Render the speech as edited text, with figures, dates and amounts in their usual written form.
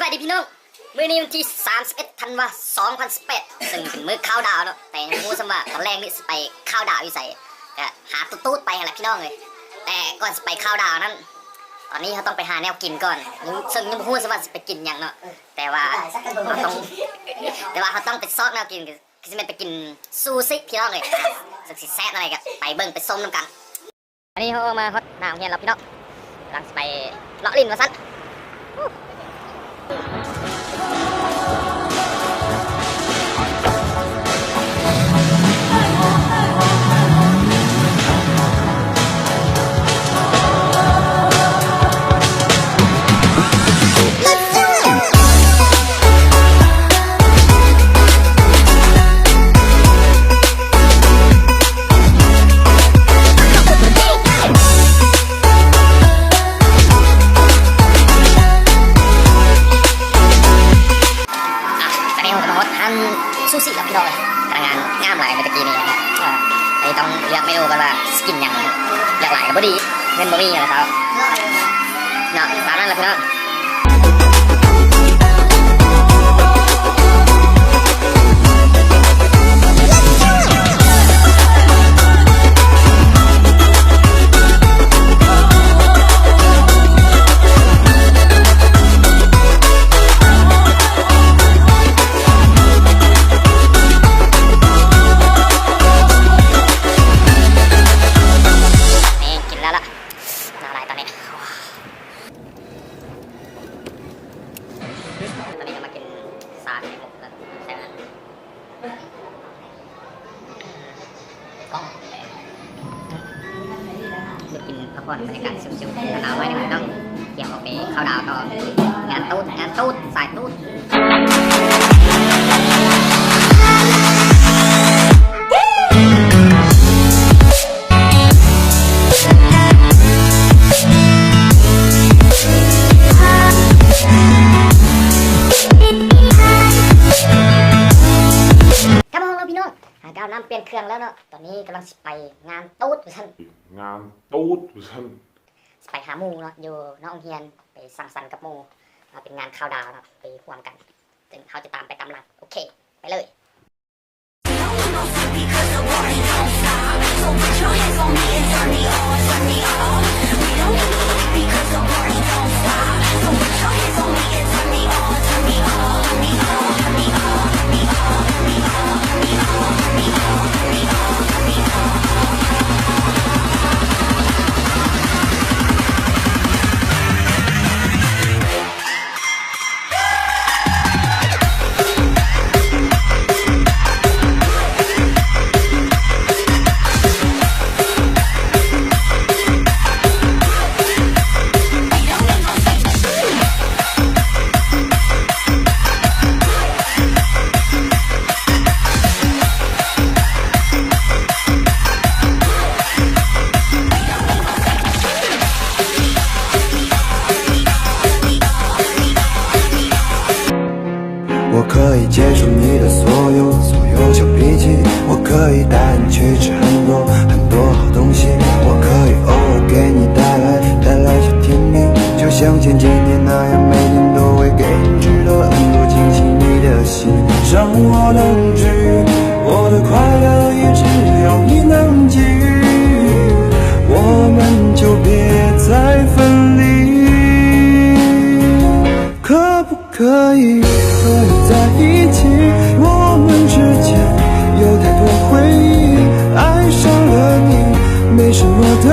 ายดีพี่น้องมื้อนี้วันที่31 ธันวาคม 2018ซึ่งเป็นมื้อข้าวดาวเนาะแต่ยังรู้สว่าตอนแรกนี่สิไปข้าวดาวอยู่ใส่ก็หาตุ๊ดๆไปแหละพี่น้องเลยแต่ก่อนสิไปข้าวดาวนั้นตอนนี้เขาต้องไปหาแนวกินก่อนซึ่งยังไม่รู้สว่าสิไปกินอย่างเนาะแต่ว่าเขาต้องไปซอกแนวกินคือจะไปกินซูชิพี่น้องเลยสึกสิแซ่บอะไรกันไปเบิ่งไปส้มน้ำกันอันนี้เขามาฮอตหน้าโรงเรียนเราพี่น้องกำลังไปเลาะลิ้นมาสั้นซูชิกับพี่น้องเลยพนักงานงามหลายเมื่อกี้นี้ไอ้ต้องเลือกเมนูกันว่าสกินอย่างหลากหลายกับบดีเงินบะหมี่นะครับเนาะตามนั้นแหละพี่น้องจะกินพักผ่อนบรรยากาศชิวๆหนาวไว้หน่อยต้องเกี่ยวออกไปเข้าดาวต่องานตูดสายตูดก้าวน้ำเปลี่ยนเครื่องแล้วเนาะตอนนี้กำลังไปงานตูดอยู่ท่านไปหาหมูเนาะอยู่น้องเฮียนไปสังสรรค์กับหมูเป็นงานข้าวดาวเนาะไปร่วมกันจึงเขาจะตามไปตามหลังโอเคไปเลย我可以接受你的所有小脾气，我可以带你去吃很多好东西，我可以偶尔给你带来小甜蜜，就像前几天那样，每天都会给你制造很多惊喜。你的心让我能治愈，我的快乐也只有你能给予，我们就别再分离，可不可以和你在一起？我们之间有太多回忆，爱上了你，没什么的